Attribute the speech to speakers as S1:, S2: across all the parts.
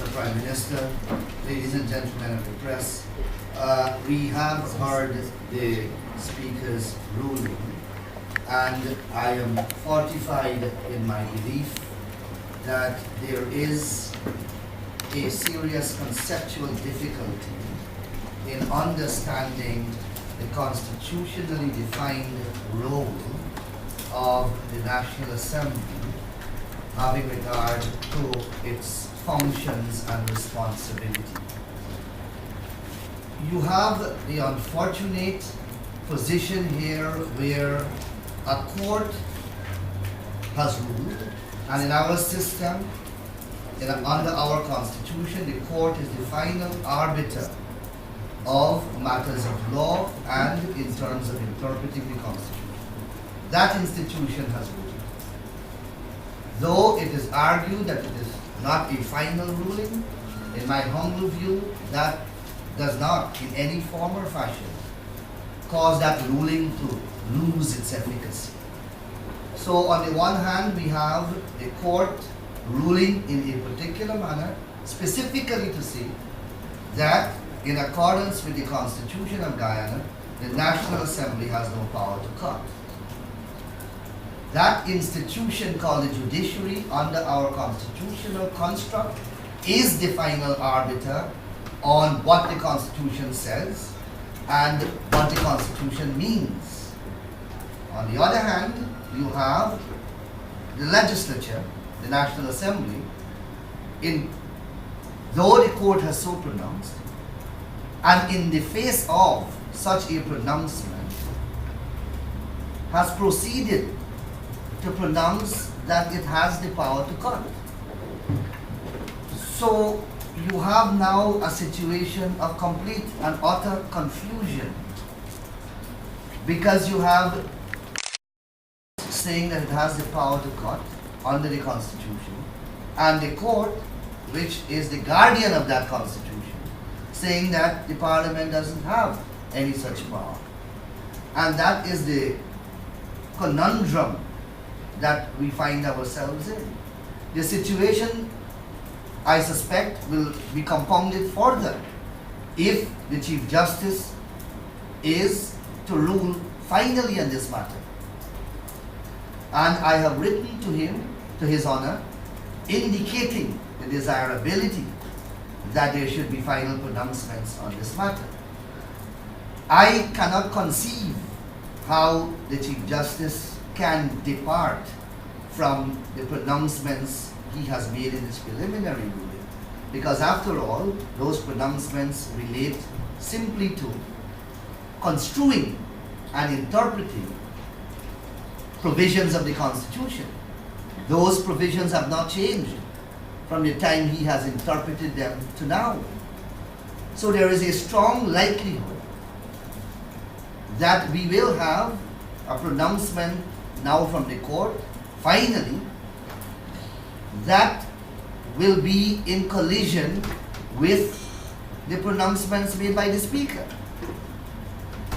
S1: Mr. Prime Minister, ladies and gentlemen of the press, we have heard the Speaker's ruling, and I am fortified in my belief that there is a serious conceptual difficulty in understanding the constitutionally defined role of the National Assembly having regard to its functions and responsibility. You have the unfortunate position here where a court has ruled, and in our system, under our constitution, the court is the final arbiter of matters of law and in terms of interpreting the constitution. That institution has ruled. Though it is argued that it is not a final ruling, in my humble view, that does not in any form or fashion cause that ruling to lose its efficacy. So on the one hand, we have the court ruling in a particular manner, specifically to say that in accordance with the Constitution of Guyana, the National Assembly has no power to cut. That institution called the judiciary under our constitutional construct is the final arbiter on what the Constitution says and what the Constitution means. On the other hand, you have the legislature, the National Assembly, though the court has so pronounced, and in the face of such a pronouncement, has proceeded to pronounce that it has the power to cut. So you have now a situation of complete and utter confusion, because you have saying that it has the power to cut under the Constitution, and the court, which is the guardian of that Constitution, saying that the Parliament doesn't have any such power. And that is the conundrum that we find ourselves in. The situation, I suspect, will be compounded further if the Chief Justice is to rule finally on this matter. And I have written to him, to his honor, indicating the desirability that there should be final pronouncements on this matter. I cannot conceive how the Chief Justice can depart from the pronouncements he has made in this preliminary ruling, because after all, those pronouncements relate simply to construing and interpreting provisions of the Constitution. Those provisions have not changed from the time he has interpreted them to now. So there is a strong likelihood that we will have a pronouncement now from the court, finally, that will be in collision with the pronouncements made by the Speaker.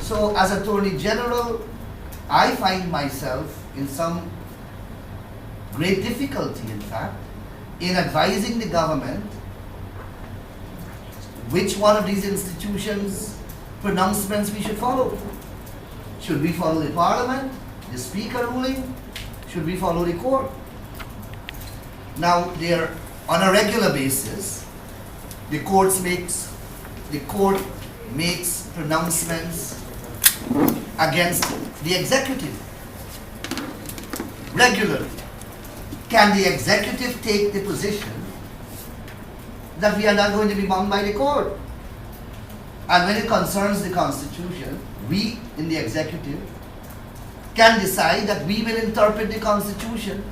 S1: So as Attorney General, I find myself in some great difficulty, in fact, in advising the government which one of these institutions' pronouncements we should follow. Should we follow the Parliament, the Speaker ruling? Should we follow the court? Now, there, on a regular basis, the court makes pronouncements against the executive regularly. Can the executive take the position that we are not going to be bound by the court? And when it concerns the Constitution, we in the executive can decide that we will interpret the Constitution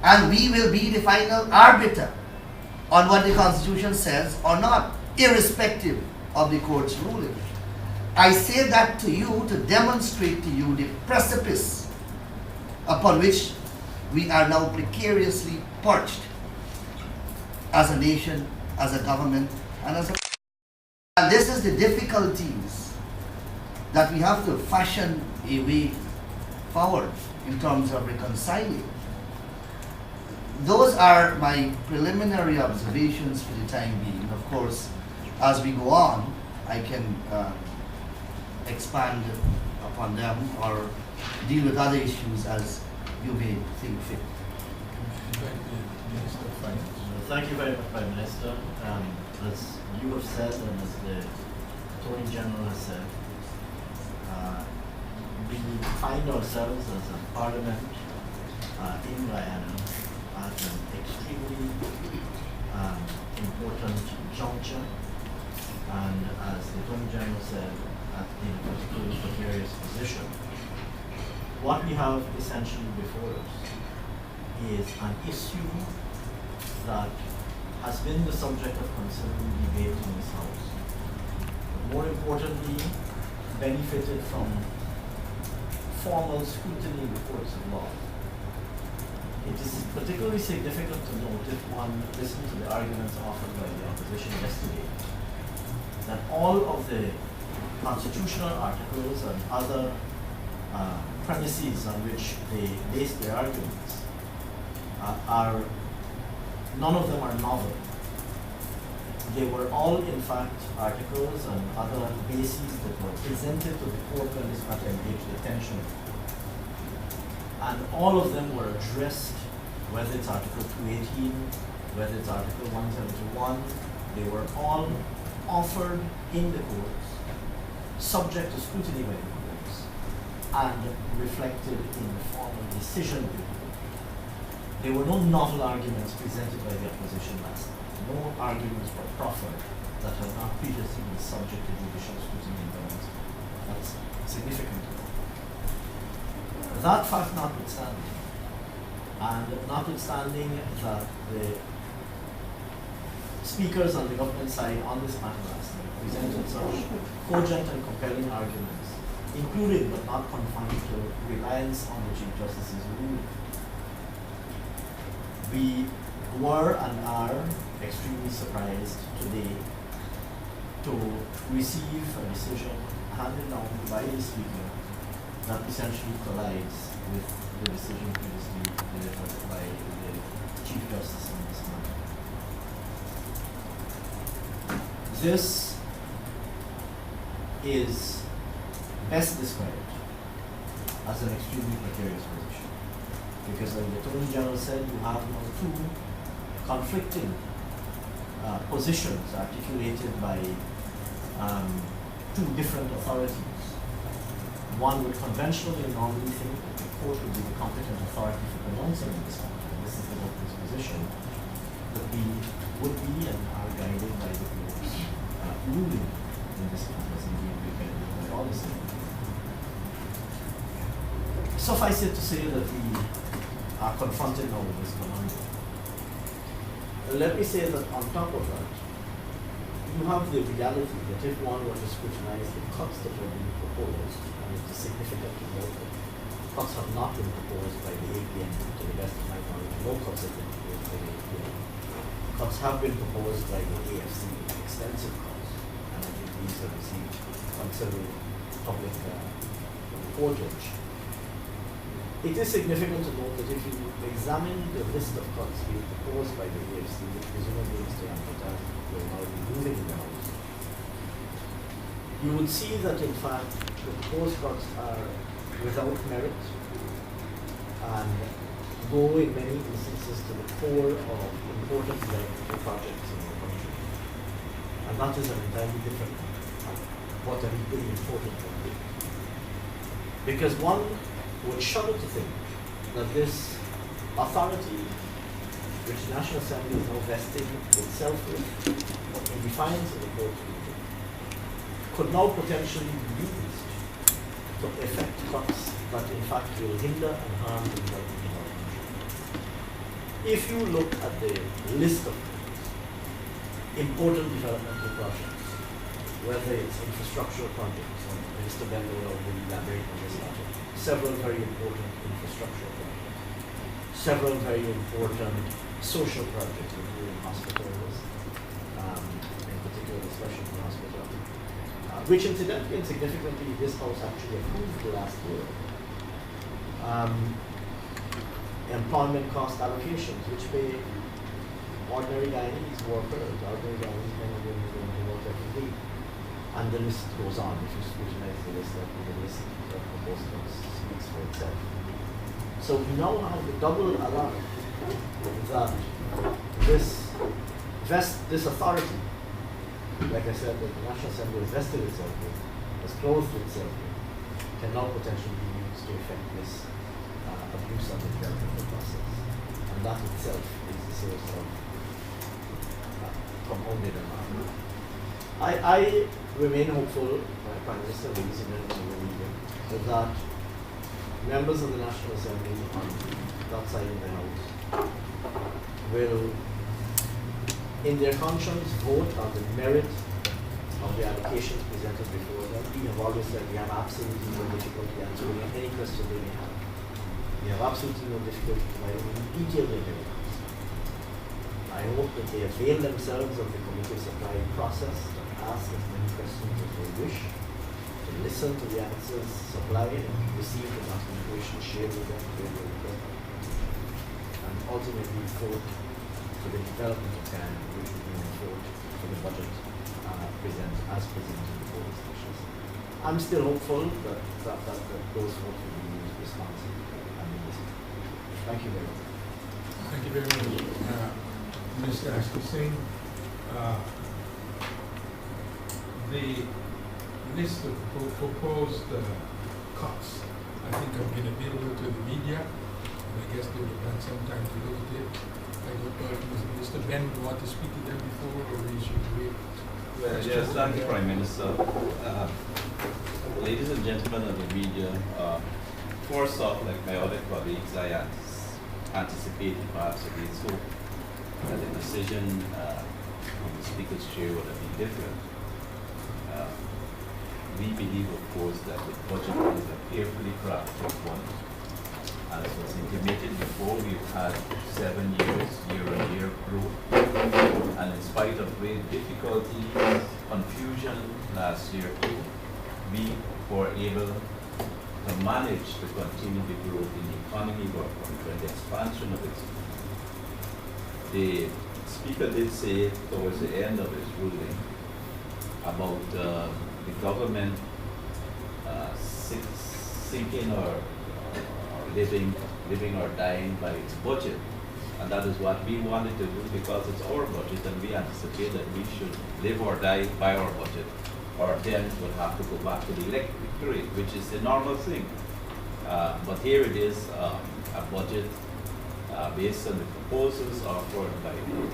S1: and we will be the final arbiter on what the Constitution says or not, irrespective of the court's ruling. I say that to you to demonstrate to you the precipice upon which we are now precariously perched as a nation, as a government, and as a... And this is the difficulties that we have to fashion a way forward in terms of reconciling. those are my preliminary observations for the time being. Of course, as we go on, I can expand upon them or deal with other issues as you may think fit.
S2: Thank you very much, Prime Minister. As you have said and as the Attorney General has said, we find ourselves as a parliament in Guyana at an extremely important juncture, and as the Attorney General said, in a particularly precarious position. What we have essentially before us is an issue that has been the subject of considerable debate in this House, but more importantly, benefited from formal scrutiny reports of law. It is particularly significant to note, if one listens to the arguments offered by the opposition yesterday, that all of the constitutional articles and other premises on which they base their arguments none of them are novel. They were all, in fact, articles and other bases that were presented to the court when this matter engaged attention. And all of them were addressed, whether it's Article 218, whether it's Article 171, they were all offered in the courts, subject to scrutiny by the courts, and reflected in the formal decision of the court. There were no novel arguments presented by the opposition last night. No arguments were proffered that had not previously been subject to judicial scrutiny and governance. That's significant. That fact notwithstanding, and notwithstanding that the speakers on the government side on this matter last night presented such cogent and compelling arguments, including but not confined to reliance on the Chief Justice's ruling, we were and are extremely surprised today to receive a decision handed down by the Speaker that essentially collides with the decision previously delivered by the Chief Justice on this matter. This is best described as an extremely precarious position, because as the Attorney General said, you have now two conflicting positions articulated by two different authorities. One would conventionally and normally think that the court would be the competent authority for pronouncing this matter. This is the government's position. But we would be and are guided by the court's ruling in this matter, as indeed we guided by policy. Suffice it to say that we are confronted now with this conundrum. Let me say that on top of that, you have the reality that if one were to scrutinize the cuts that are being proposed, and it is significant to note that cuts have not been proposed by the APN, to the best of my knowledge, no cuts have been proposed by the APN. Cuts have been proposed by the AFC, extensive cuts, and I think these have received considerable public reportage. It is significant to note that if you examine the list of cuts being proposed by the AFC, which presumably Mr. Ampata will now be moving in the House, you would see that in fact the proposed cuts are without merit and go in many instances to the core of important development projects in the country. And that is an entirely different one, but an equally important one. Because one would shudder to think that this authority, which the National Assembly is now vesting itself with, in defiance of the court's ruling, could now potentially be used to effect cuts that in fact will hinder and harm the development of our country. If you look at the list of important developmental projects, whether it's infrastructural projects, and Minister Bello will elaborate on this matter, several very important infrastructural projects, several very important social projects, including hospitals, in particular the specialty hospital, which incidentally and significantly this House actually approved last year. employment cost allocations, which pay ordinary Guyanese workers, ordinary Guyanese men and women going to work every day. And the list goes on. If you scrutinize the list, the list of proposals speaks for itself. So we now have the double alarm that this authority, like I said, that the National Assembly has vested itself with, has clothed itself with, can now potentially be used to effect this abuse of the developmental process. And that itself is the source of compounded alarm. I remain hopeful, Prime Minister, ladies and gentlemen, that members of the National Assembly on that side of the House will, in their conscience, vote on the merit of the allocations presented before them. We have always said we have absolutely no difficulty answering any question they may have. We have absolutely no difficulty providing any detailed information. I hope that they avail themselves of the committee of supply process to ask as many questions as they wish, to listen to the answers supplied and receive the documentation shared with them where they request, and ultimately vote for the development of Ghana, which will be in vote for the budget presented before the sessions. I'm still hopeful that those votes will be used responsibly and realistic. Thank you very much.
S3: Thank you very much, Mr. Ashton Singh. The list of proposed cuts, I think, have been available to the media, and I guess they would have had some time to look at it. I don't know if Mr. Ben would want to speak to them before, or we should wait.
S4: Well, yes, thank you, Prime Minister. Ladies and gentlemen of the media, first off, like my other colleagues, I anticipated perhaps a great hope that the decision on the Speaker's chair would have been different. We believe, of course, that the budget is a carefully crafted one. As was intimated before, we've had 7 years, year-on-year growth, and in spite of great difficulty, confusion last year, we were able to manage to continue the growth in the economy of our country and the expansion of its economy. The Speaker did say towards the end of his ruling about the government sinking or living or dying by its budget. And that is what we wanted to do because it's our budget, and we anticipate that we should live or die by our budget, or then we'll have to go back to the electorate, which is the normal thing. But here it is, a budget based on the proposals offered by the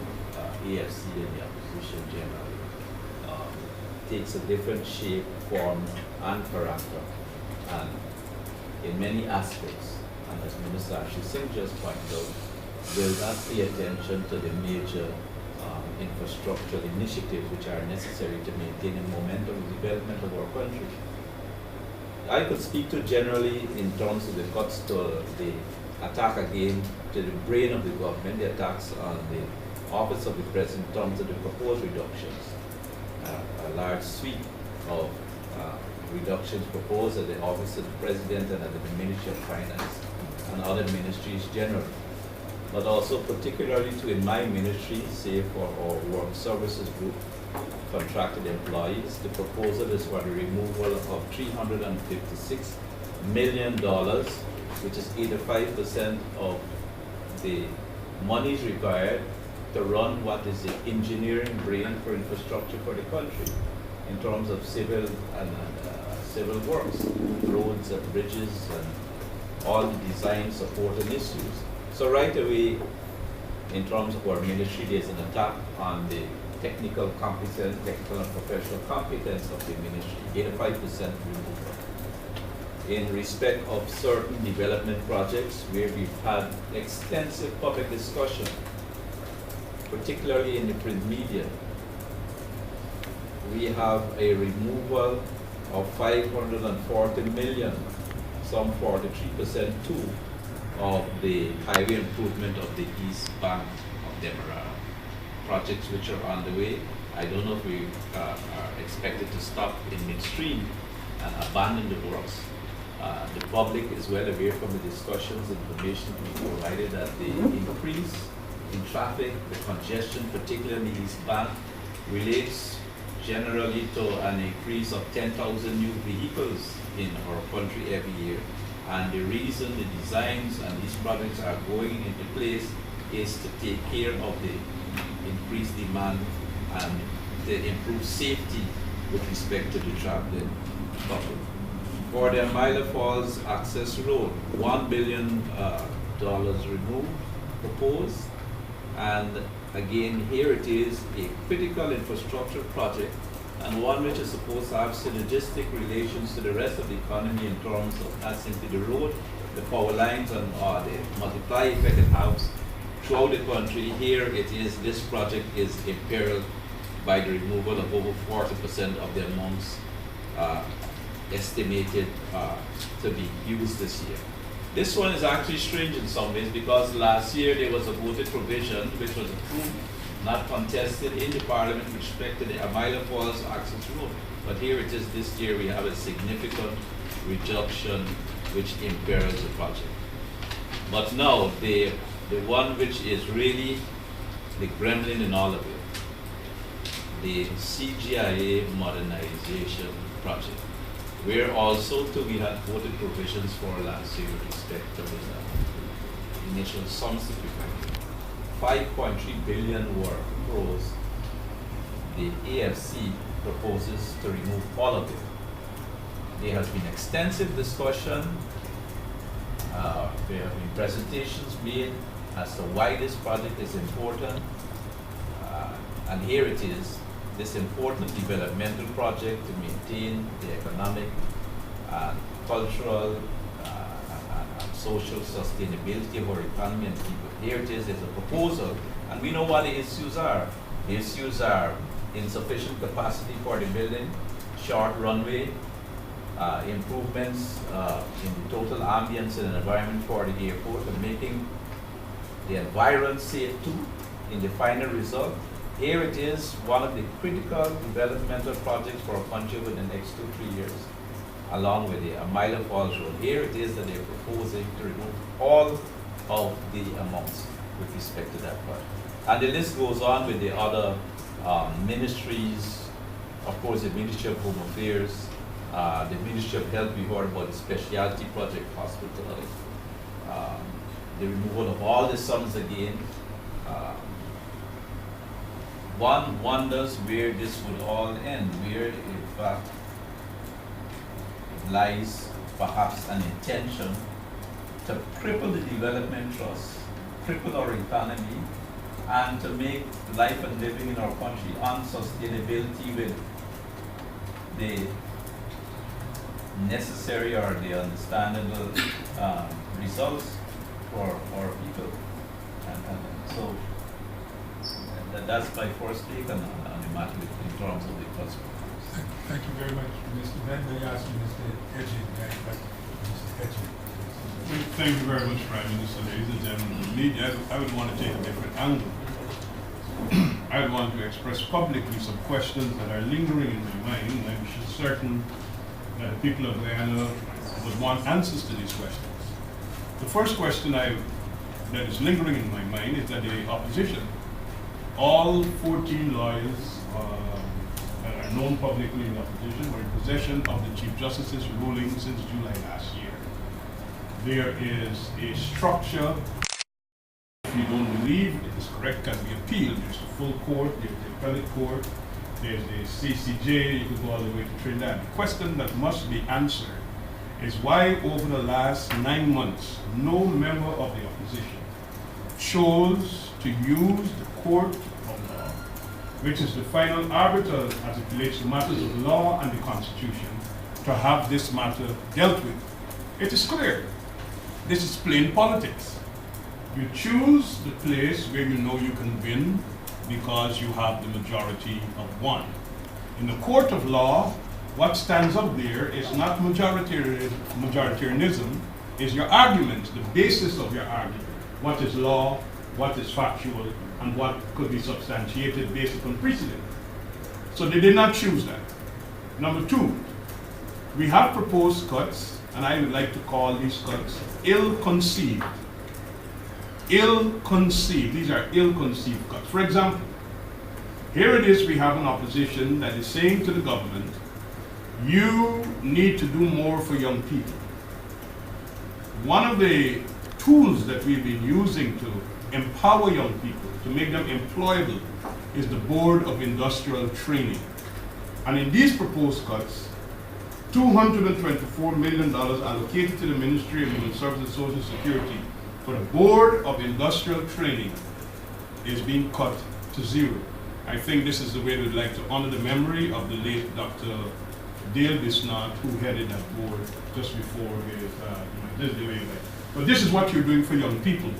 S4: AFC and the opposition generally. Takes a different shape, form, and character, and in many aspects, and as Minister Ashton Singh just pointed out, will not pay attention to the major infrastructural initiatives which are necessary to maintain a momentum of development of our country. I could speak to generally in terms of the cuts to the attack again to the brain of the government, the attacks on the office of the President in terms of the proposed reductions. A large suite of reductions proposed at the Office of the President and at the Ministry of Finance and other ministries generally, but also particularly to in my ministry, say for our work services group, contracted employees, the proposal is for the removal of $356 million, which is 85% of the monies required to run what is the engineering brain for infrastructure for the country in terms of civil and civil works, roads and bridges and all the design support and issues. So right away, in terms of our ministry, there's an attack on the technical competence, technical and professional competence of the ministry, 85% removal. In respect of certain development projects where we've had extensive public discussion, particularly in the print media, we have a removal of 540 million, some 43% too, of the highway improvement of the east bank of Demerara. Projects which are on the way. I don't know if we are expected to stop in midstream and abandon the works. The public is well aware from the discussions, information we provided that the increase in traffic, the congestion, particularly eastbound, relates generally to an increase of 10,000 new vehicles in our country every year. And the reason the designs and these projects are going into place is to take care of the increased demand and to improve safety with respect to the traveling public. For the Amila Falls Access Road, $1 billion removed, proposed, and again, here it is a critical infrastructure project and one which is supposed to have synergistic relations to the rest of the economy in terms of not simply the road, the power lines, and the multiply effect it has throughout the country. Here it is, this project is imperiled by the removal of over 40% of the amounts estimated to be used this year. This one is actually strange in some ways because last year there was a voted provision which was approved, not contested in the parliament with respect to the Amila Falls Access Road. But here it is this year we have a significant reduction which imperils the project. But now the one which is really the gremlin in all of it, the CGIA modernization project, where also too we had voted provisions for last year with respect to the initial sums that we found. 5.3 billion were proposed. The AFC proposes to remove all of it. There has been extensive discussion. There have been presentations made as to why this project is important. And here it is, this important developmental project to maintain the economic, cultural, and social sustainability of our economy and people. Here it is, there's a proposal, and we know what the issues are. The issues are insufficient capacity for the building, short runway, improvements in the total ambience and environment for the airport, and making the environment safe too in the final result. Here it is, one of the critical developmental projects for our country within the next 2-3 years, along with the Amila Falls Road. Here it is that they're proposing to remove all of the amounts with respect to that project. And the list goes on with the other ministries, of course the Ministry of Home Affairs, the Ministry of Health, we heard about the specialty project hospital, the removal of all the sums again. One wonders where this would all end, where in fact lies perhaps an intention to cripple the development trust, cripple our economy, and to make life and living in our country unsustainability with the necessary or the understandable results for our people. And so that's my first take on the matter in terms of the consequences.
S3: Thank you very much, Mr. Ben. May I ask you, Mr. Edgin, Mr. Edgin.
S5: Thank you very much, Prime Minister. Ladies and gentlemen of the media, I would want to take a different angle. I would want to express publicly some questions that are lingering in my mind, and I'm certain that the people of Guyana would want answers to these questions. The first question that is lingering in my mind is that the opposition, all 14 lawyers that are known publicly in opposition, were in possession of the Chief Justice's ruling since July last year. There is a structure. If you don't believe it is correct, can be appealed. There's the full court, there's the appellate court, there's the CCJ, you can go all the way to Trinidad. The question that must be answered is why over the last 9 months, no member of the opposition chose to use the court of law, which is the final arbiter as it relates to matters of law and the Constitution, to have this matter dealt with. It is clear. This is plain politics. You choose the place where you know you can win because you have the majority of one. In the court of law, what stands up there is not majoritarianism, is your argument, the basis of your argument. What is law, what is factual, and what could be substantiated based upon precedent. So they did not choose that. Number two, we have proposed cuts and I would like to call these cuts ill-conceived. Ill-conceived. These are ill-conceived cuts. For example, here it is, we have an opposition that is saying to the government, you need to do more for young people. One of the tools that we've been using to empower young people, to make them employable, is the Board of Industrial Training. And in these proposed cuts, $224 million allocated to the Ministry of Human Services and Social Security for the Board of Industrial Training is being cut to zero. I think this is the way we'd like to honor the memory of the late Dr. Dale Bisnard, who headed that board just before his, this is the way but this is what you're doing for young people.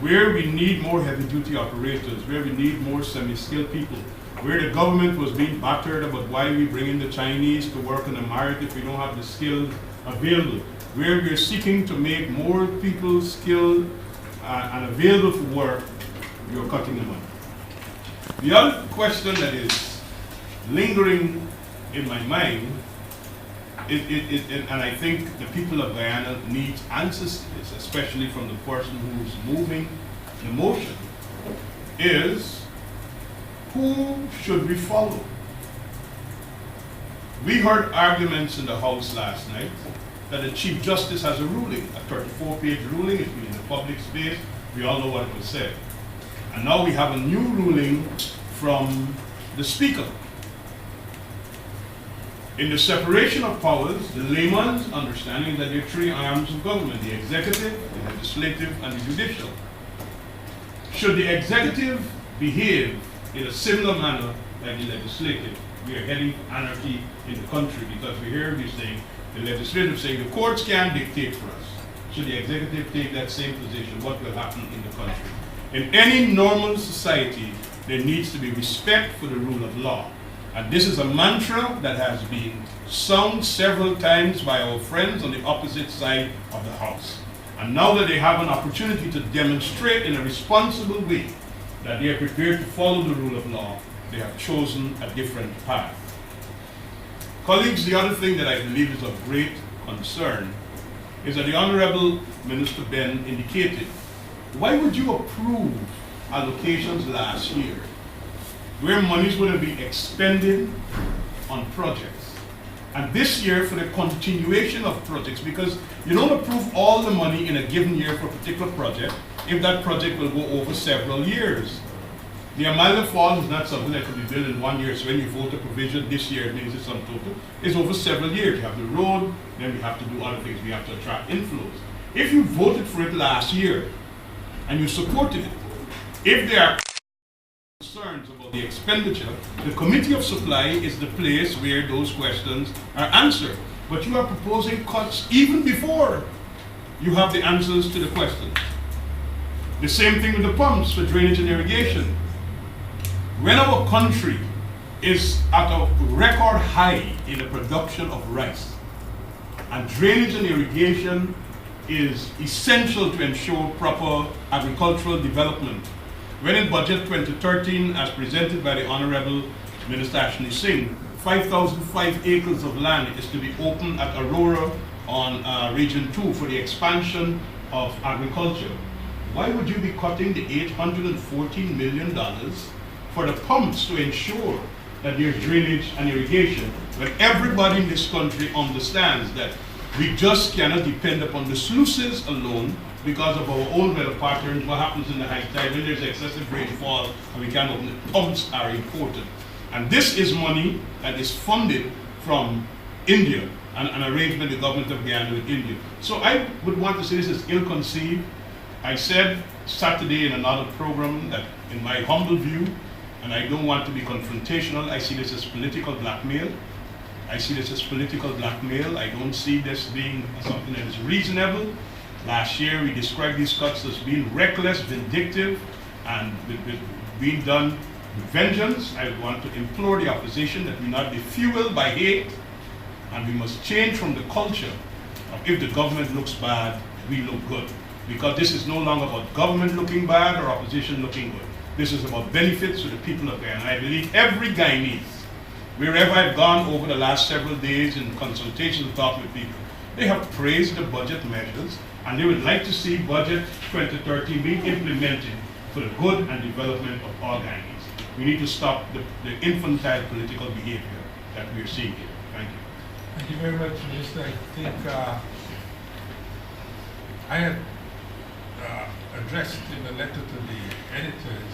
S5: Where we need more heavy-duty operators, where we need more semi-skilled people, where the government was being battered about why we bring in the Chinese to work in America if we don't have the skills available, where we're seeking to make more people skilled and available for work, you're cutting the money. The other question that is lingering in my mind, and I think the people of Guyana need answers to this, especially from the person who's moving the motion, is who should we follow? We heard arguments in the House last night that the Chief Justice has a ruling, a 34-page ruling. It's been in the public space. We all know what was said. And now we have a new ruling from the Speaker. In the separation of powers, the layman's understanding that there are three arms of government: the executive, the legislative, and the judicial. Should the executive behave in a similar manner like the legislative, we are heading anarchy in the country, because we hear you saying, the legislative saying the courts can't dictate for us. Should the executive take that same position, what will happen in the country? In any normal society, there needs to be respect for the rule of law. And this is a mantra that has been sung several times by our friends on the opposite side of the House. And now that they have an opportunity to demonstrate in a responsible way that they are prepared to follow the rule of law, they have chosen a different path. Colleagues, the other thing that I believe is of great concern is that the Honorable Minister Ben indicated, why would you approve allocations last year where monies would have been expended on projects, and this year for the continuation of projects? Because you don't approve all the money in a given year for a particular project if that project will go over several years. The Amalda Falls is not something that could be built in 1 year, so when you vote a provision this year, it means it's on total. It's over several years. You have the road, then we have to do other things. We have to attract inflows. If you voted for it last year and you supported it, if there are concerns about the expenditure, the Committee of Supply is the place where those questions are answered. But you are proposing cuts even before you have the answers to the questions. The same thing with the pumps for drainage and irrigation. When our country is at a record high in the production of rice, and drainage and irrigation is essential to ensure proper agricultural development, when in Budget 2013, as presented by the Honorable Minister Ashley Singh, 5,005 acres of land is to be opened at Aurora on Region 2 for the expansion of agriculture. Why would you be cutting the $814 million for the pumps to ensure that there's drainage and irrigation, when everybody in this country understands that we just cannot depend upon the sluices alone because of our own weather patterns? What happens in the high tide when there's excessive rainfall and we can't open it? Pumps are important. And this is money that is funded from India, and an arrangement the government of Guyana with India. So I would want to say this is ill-conceived. I said Saturday in another program that, in my humble view, and I don't want to be confrontational, I see this as political blackmail. I see this as political blackmail. I don't see this being something that is reasonable. Last year we described these cuts as being reckless, vindictive, and being done with vengeance. I want to implore the opposition that we not be fueled by hate, and we must change from the culture of if the government looks bad, we look good. Because this is no longer about government looking bad or opposition looking good. This is about benefits to the people of Guyana. I believe every Guyanese, wherever I've gone over the last several days in consultations and talking with people, They have praised the budget measures, and they would like to see budget 2013 being implemented for the good and development of all Ghanaians. We need to stop the infantile political behavior that we are seeing here. Thank you.
S3: Thank you very much, Minister. I think I had addressed in a letter to the editors,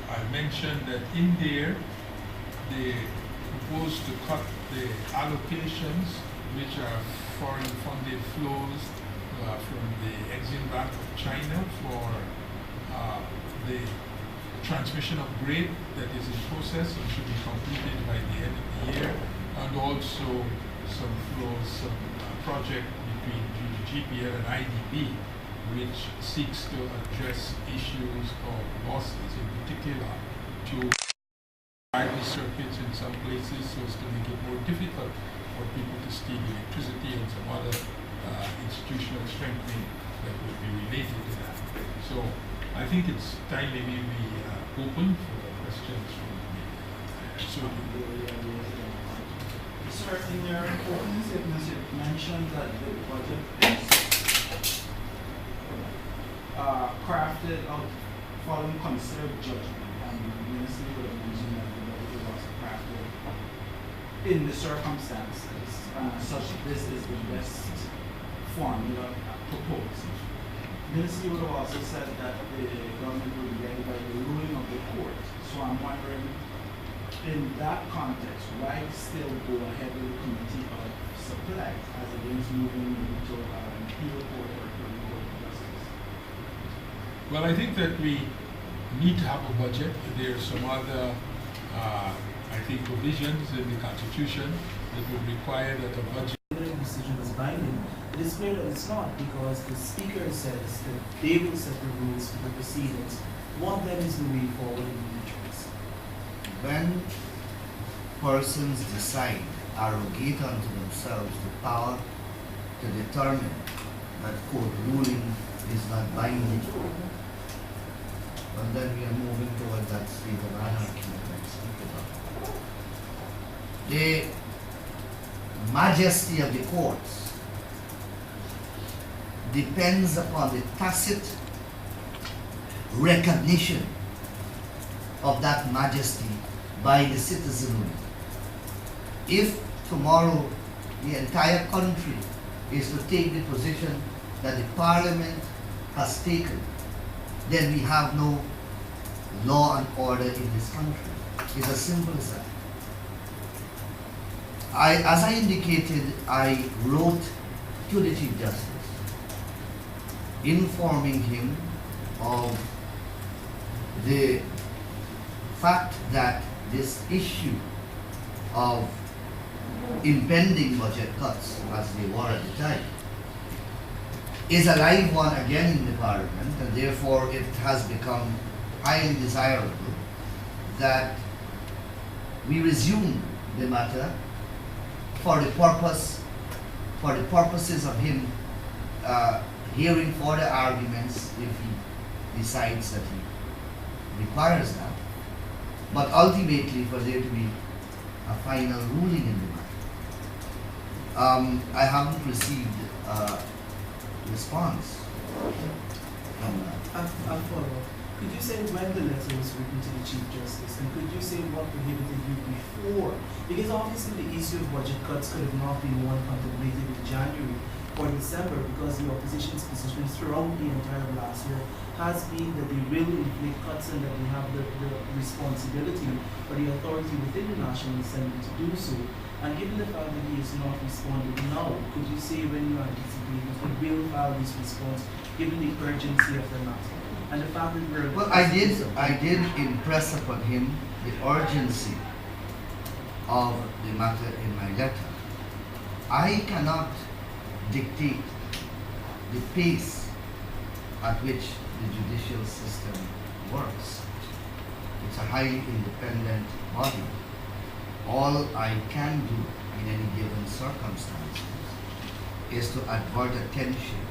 S3: I mentioned that in there, they proposed to cut the allocations, which are foreign funded flows from the Exim Bank of China for the transmission of grain that is in process and should be completed by the end of the year, and also some flows, some project between GPL and IDB, which seeks to address issues of losses, in particular to RV circuits in some places so as to make it more difficult for people to steal electricity and some other institutional strengthening that would be related to that. So I think it's time maybe we open for questions from the media. So,
S6: Sir, in your opening statements, you mentioned that the budget is crafted out following considered judgment, and the ministry would have mentioned that the budget was crafted in the circumstances, such this is the best formula proposed. The ministry would have also said that the government would be guided by the ruling of the court. So I'm wondering, in that context, why still go ahead with the committee of supply as against moving into an appeal court or a court of justice?
S3: well, I think that we need to have a budget. There are some other, I think, provisions in the Constitution that would require that a budget.
S7: The decision is binding. It is clear that it's not, because the speaker says that they will set the rules for the proceedings. What then is the way forward in the choice?
S1: When persons decide, arrogate unto themselves the power to determine that court ruling is not binding, and then we are moving towards that state of anarchy that I speak about. The majesty of the courts depends upon the tacit recognition of that majesty by the citizenry. If tomorrow the entire country is to take the position that the parliament has taken, then we have no law and order in this country. It's as simple as that. As I indicated, I wrote to the Chief Justice informing him of the fact that this issue of impending budget cuts, as they were at the time, is a live one again in the Parliament, and therefore it has become highly desirable that we resume the matter for the purposes of him hearing further arguments if he decides that he requires that, but ultimately for there to be a final ruling in the matter. I haven't received a response from that.
S7: I'll follow up. Could you say when the letter was written to the Chief Justice, and could you say what prohibited you before? Because obviously the issue of budget cuts could have not been one contemplated in January or December, because the opposition's position throughout the entire last year has been that they will inflict cuts and that they have the responsibility or the authority within the National Assembly to do so. And given the fact that he has not responded now, could you say when you anticipate that he will file this response, given the urgency of the matter? And the fact that we're...
S1: Well, I did impress upon him the urgency of the matter in my letter. I cannot dictate the pace at which the judicial system works. It's a highly independent body. All I can do in any given circumstances is to advert attention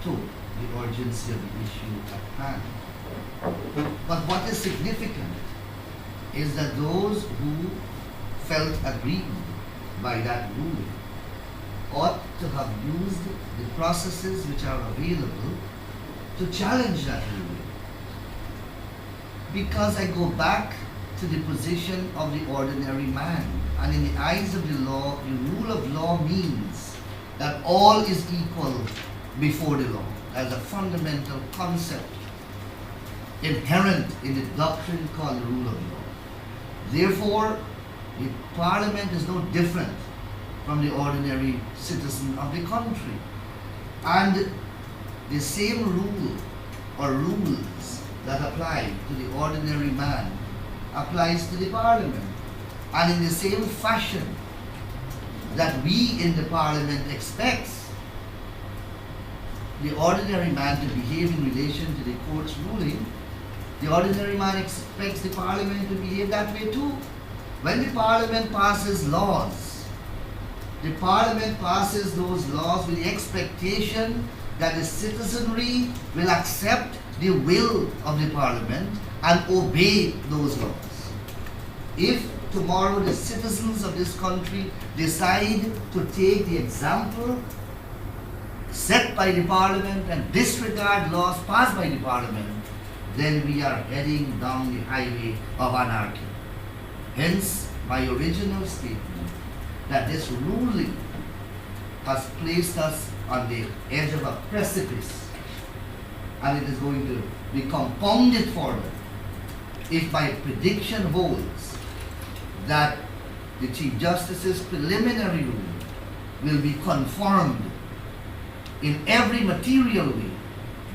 S1: to the urgency of the issue at hand. But what is significant is that those who felt aggrieved by that ruling ought to have used the processes which are available to challenge that ruling. Because I go back to the position of the ordinary man, and in the eyes of the law, the rule of law means that all is equal before the law. As a fundamental concept inherent in the doctrine called the rule of law. Therefore, the parliament is no different from the ordinary citizen of the country. And the same rule or rules that apply to the ordinary man applies to the parliament. And in the same fashion that we in the parliament expects the ordinary man to behave in relation to the court's ruling, the ordinary man expects the parliament to behave that way too. When the parliament passes laws, the parliament passes those laws with the expectation that the citizenry will accept the will of the parliament and obey those laws. If tomorrow the citizens of this country decide to take the example set by the parliament and disregard laws passed by the parliament, then we are heading down the highway of anarchy. Hence, my original statement that this ruling has placed us on the edge of a precipice, and it is going to be compounded further if my prediction holds that the Chief Justice's preliminary ruling will be confirmed in every material way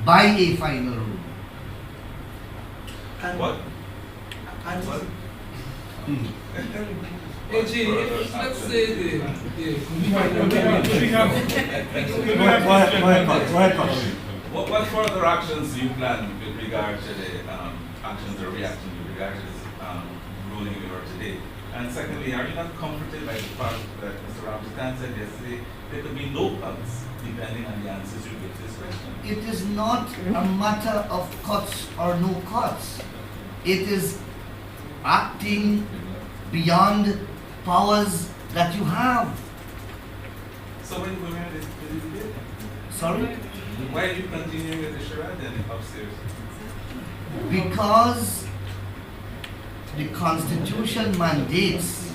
S1: by a final ruling.
S7: And,
S4: What?
S7: and
S4: What?
S8: AJ, if let's say the
S9: What further actions do you plan with regard to the actions or reactions with regard to this ruling we heard today? And secondly, are you not comforted by the fact that Mr. Ramstan said yesterday there could be no cuts depending on the answers you give to this question?
S1: It is not a matter of cuts or no cuts. It is acting beyond powers that you have.
S9: So when we were this debate,
S1: Sorry?
S9: why are you continuing with the charade then upstairs?
S1: Because the Constitution mandates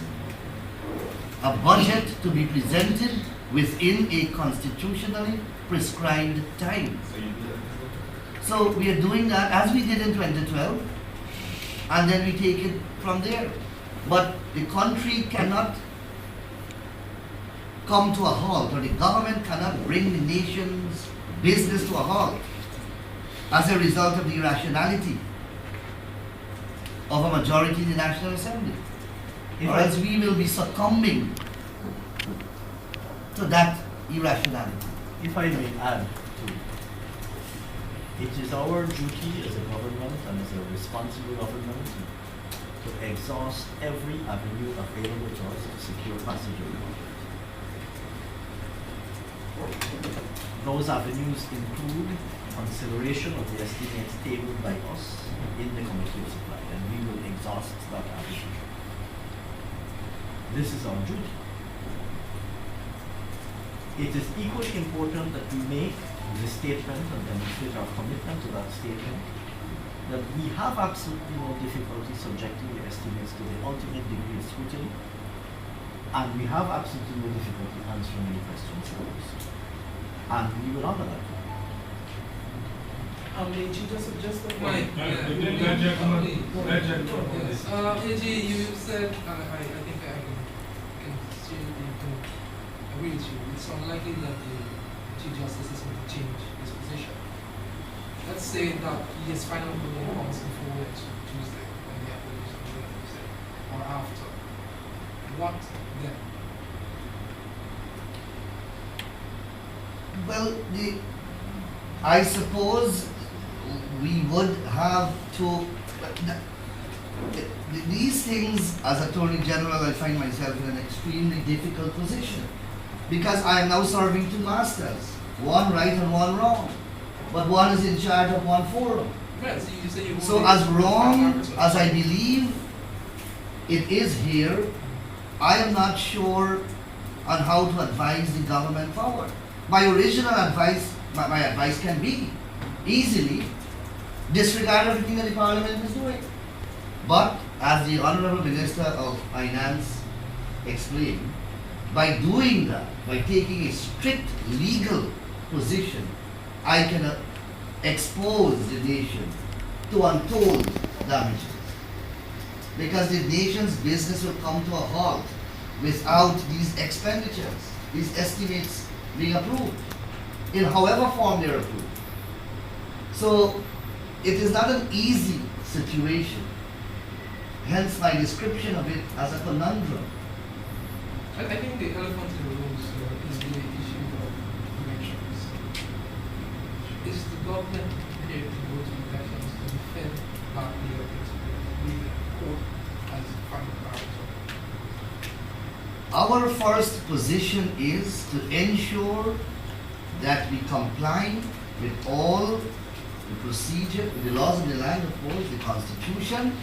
S1: a budget to be presented within a constitutionally prescribed time.
S9: So you do that.
S1: So we are doing that as we did in 2012, and then we take it from there. But the country cannot come to a halt, or the government cannot bring the nation's business to a halt as a result of the irrationality of a majority in the National Assembly. Or else we will be succumbing to that irrationality.
S2: If I may add to it is our duty as a government and as a responsible government to exhaust every avenue available to us to secure passage of the budget. Those avenues include consideration of the estimates tabled by us in the Committee of Supply, and we will exhaust that avenue. This is our duty. It is equally important that we make the statement and demonstrate our commitment to that statement that we have absolutely no difficulty subjecting the estimates to the ultimate degree of scrutiny, and we have absolutely no difficulty answering any questions posed. And we will honor that.
S8: AG, just a
S3: Let
S8: point.
S3: gentleman,
S8: Yes. AG, you said, I think I can agree with you. It's unlikely that the Chief Justice is going to change his position. Let's say that his final ruling comes before next Tuesday, and the application is on Tuesday, or after. What then?
S1: Well, I suppose we would have to. These things, as Attorney General, I find myself in an extremely difficult position because I am now serving two masters, one right and one wrong, but one is in charge of one forum.
S8: Right, so you say you
S1: So
S8: will-
S1: as wrong as I believe it is here, I am not sure on how to advise the government forward. My original advice, my advice can be easily disregard everything that the Parliament is doing. But as the Honorable Minister of Finance explained, by doing that, by taking a strict legal position, I can expose the nation to untold damages. Because the nation's business will come to a halt without these expenditures, these estimates being approved, in however form they're approved. So it is not an easy situation, hence my description of it as a conundrum.
S8: I think the elephant in the room is the issue of elections. Is the government prepared to go to elections to defend partly of its with the court as the final arbiter?
S1: Our first position is to ensure that we comply with all the procedure, with the laws of the land, of course, the Constitution,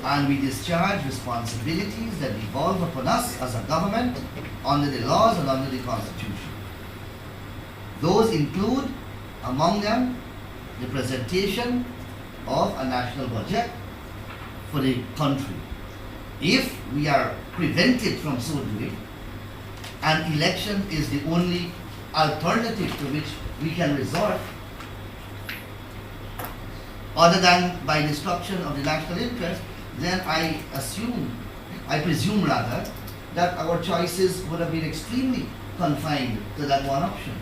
S1: and we discharge responsibilities that devolve upon us as a government under the laws and under the Constitution. Those include, among them, the presentation of a national budget for the country. If we are prevented from so doing, and election is the only alternative to which we can resort, other than by destruction of the national interest, then I presume rather, that our choices would have been extremely confined to that one option.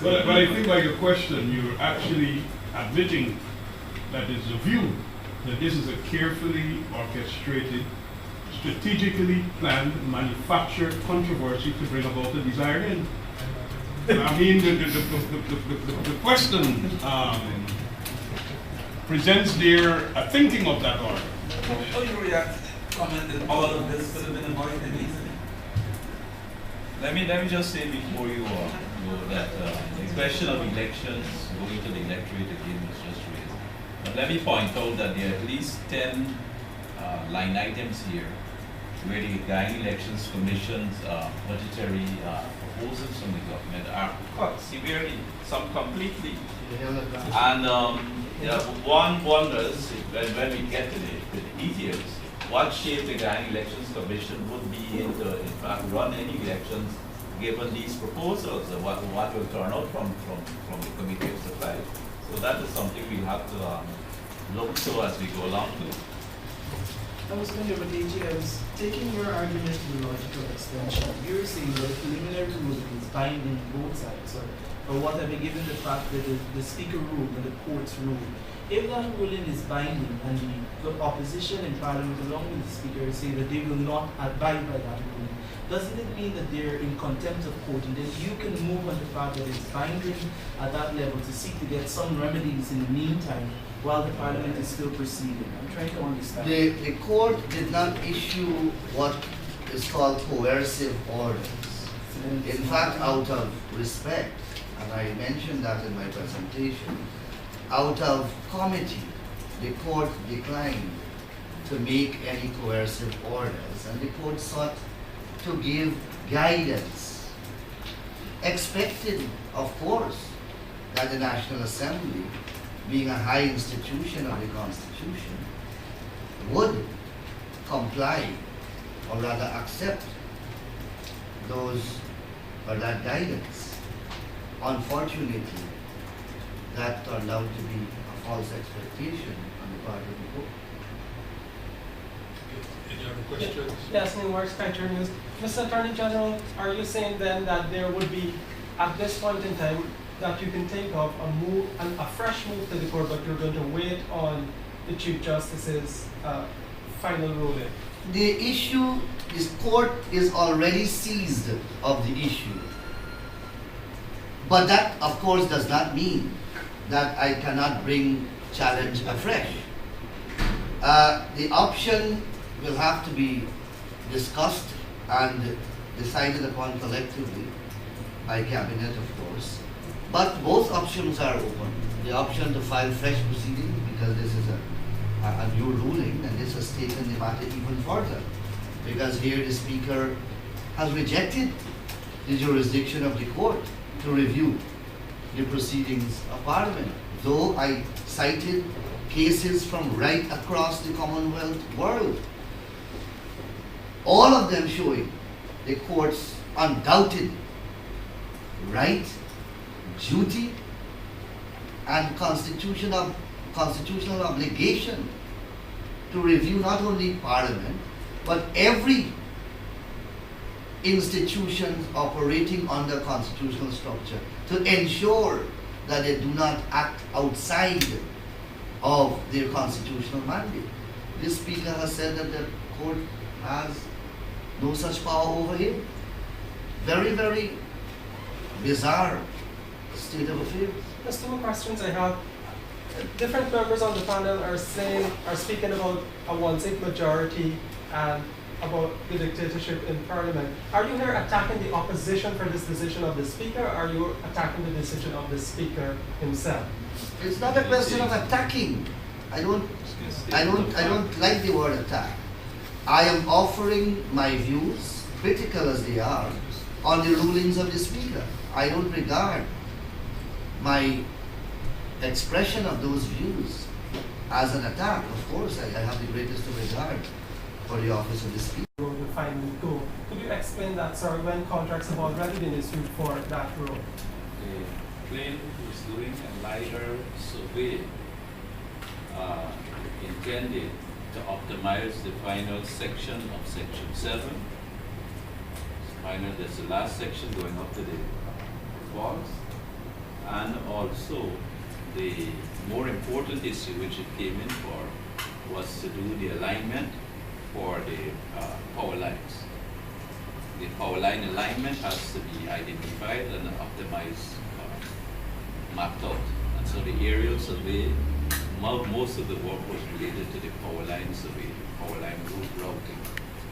S5: But I think by your question, you're actually admitting that it's a view that this is a carefully orchestrated, strategically planned, manufactured controversy to bring about the desired end. I mean, the question presents there a thinking of that order.
S9: How you react, comment that all of this could have been avoided easily?
S4: Let me just say before you go that the question of elections, going to the electorate again was just raised. But let me point out that there are at least 10 line items here where the Guiding Elections Commission's budgetary proposals from the government are cut severely, some completely. And one wonders, when we get to the details, what shape the Guiding Elections Commission would be in to, in fact, run any elections given these proposals, and what will turn out from the Committee of Supply. So that is something we have to look to as we go along too.
S7: I was wondering, but AG, I was taking your argument to the logical extension. You're saying that the preliminary ruling is binding both sides, or whatever, given the fact that the speaker ruled and the courts ruled. If that ruling is binding and the opposition in parliament along with the speaker say that they will not abide by that ruling, doesn't it mean that they're in contempt of court, and then you can move on the fact that it's binding at that level to seek to get some remedies in the meantime while the parliament is still proceeding? I'm trying to understand.
S1: The court did not issue what is called coercive orders. In fact, out of respect, and I mentioned that in my presentation, out of comity, the court declined to make any coercive orders, and the court sought to give guidance, expecting, of course, that the National Assembly, being a high institution of the Constitution, would comply, or rather accept those or that guidance. Unfortunately, that turned out to be a false expectation on the part of the court.
S3: Any other questions?
S10: Yes, New York Spectre News. Mr. Attorney General, are you saying then that there would be, at this point in time, that you can think of a fresh move to the court, but you're going to wait on the Chief Justice's final ruling?
S1: The issue, this court is already seized of the issue. But that, of course, does not mean that I cannot bring challenge afresh. The option will have to be discussed and decided upon collectively by cabinet, of course. But both options are open. The option to file fresh proceedings, because this is a new ruling, and this has taken the matter even further. because here the Speaker has rejected the jurisdiction of the court to review the proceedings of Parliament. Though I cited cases from right across the Commonwealth world, all of them showing the court's undoubted right, duty, and constitutional obligation to review not only Parliament, but every institution operating under constitutional structure to ensure that they do not act outside of their constitutional mandate. This Speaker has said that the court has no such power over him. Very, very bizarre state of affairs.
S10: There's two more questions I have. Different members on the panel are speaking about a one-seat majority and about the dictatorship in Parliament. Are you here attacking the opposition for this decision of the Speaker, or are you attacking the decision of the Speaker himself?
S1: It's not a question of attacking. I don't like the word attack. I am offering my views, critical as they are, on the rulings of the Speaker. I don't regard my expression of those views as an attack. Of course, I have the greatest regard for the office of the Speaker.
S10: Road will finally go. Could you explain that, sir, when contracts have already been issued for that road?
S4: The plane is doing a LiDAR survey intended to optimize the final section of Section 7. That's the last section going up to the falls. And also, the more important issue which it came in for was to do the alignment for the power lines. The power line alignment has to be identified and optimized, mapped out. And so the aerial survey, most of the work was related to the power line survey, power line route routing.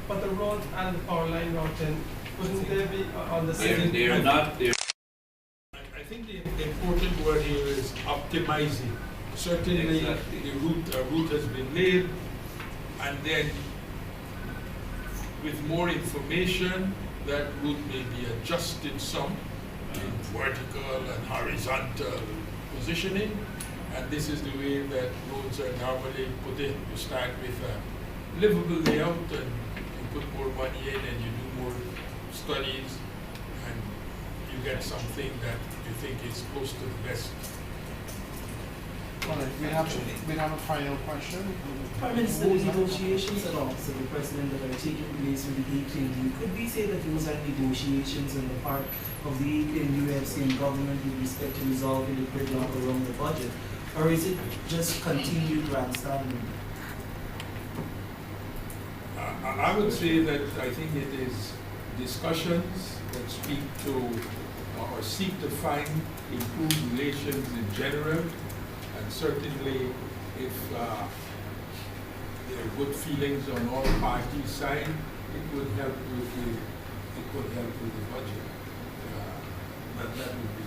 S10: But the road and the power line routing, wouldn't they be on the same?
S4: They're not.
S3: I think the important word here is optimizing. Certainly,
S4: Exactly.
S3: the route has been laid, and then with more information, that route may be adjusted some in vertical and horizontal positioning. And this is the way that roads are normally put in. You start with a livable layout, and you put more money in, and you do more studies, and you get something that you think is close to the best.
S6: All right, we have a final question.
S7: Prime Minister, the negotiations at Office of the President that are taking place with the AKNU, could we say that those are negotiations on the part of the AKNU FCN government with respect to resolving the gridlock around the budget? Or is it just continued grandstanding?
S3: I would say that I think it is discussions that speak to or seek to find improved relations in general, and certainly if there are good feelings on all parties' side, it would help with the budget. But that would be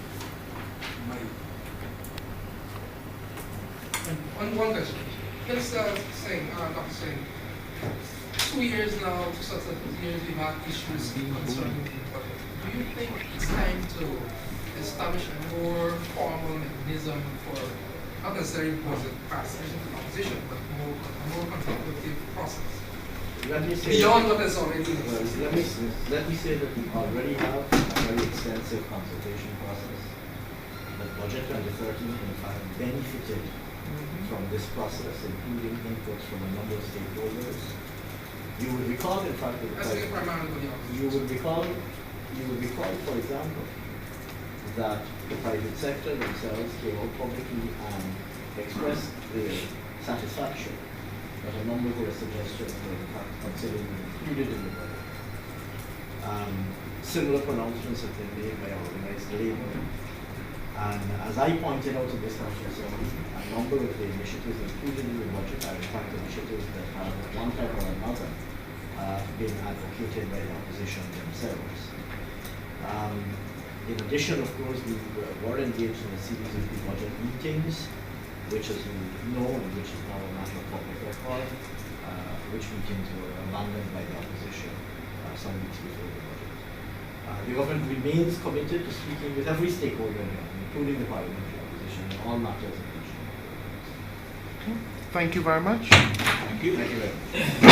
S3: my.
S8: One question. Let's Dr. Singh, 2 years now, 2 subsequent years, we've had issues concerning the budget. Do you think it's time to establish a more formal mechanism for, not necessarily was it passage into opposition, but a more consultative process?
S11: Let me say
S8: beyond what is already in
S11: well,
S8: existence?
S11: let me say that we already have a very extensive consultation process. The budget 2013 in fact benefited from this process, including inputs from a number of stakeholders. You would recall, in fact, you would recall, for example, that the private sector themselves came out publicly and expressed their satisfaction that a number of their suggestions were in fact considered and included in the budget. Similar pronouncements have been made by organized labor. And as I pointed out in this National Assembly, a number of the initiatives included in the budget are in fact initiatives that have, at one time or another, been advocated by the opposition themselves. In addition, of course, we were engaged in a series of budget meetings, which, as you know, and which is now a matter of public record, which meetings were abandoned by the opposition some weeks before the budget. The government remains committed to speaking with every stakeholder in the government, including the parliamentary opposition, on all matters of national importance.
S12: Thank you very much.
S11: Thank you. Thank you very much.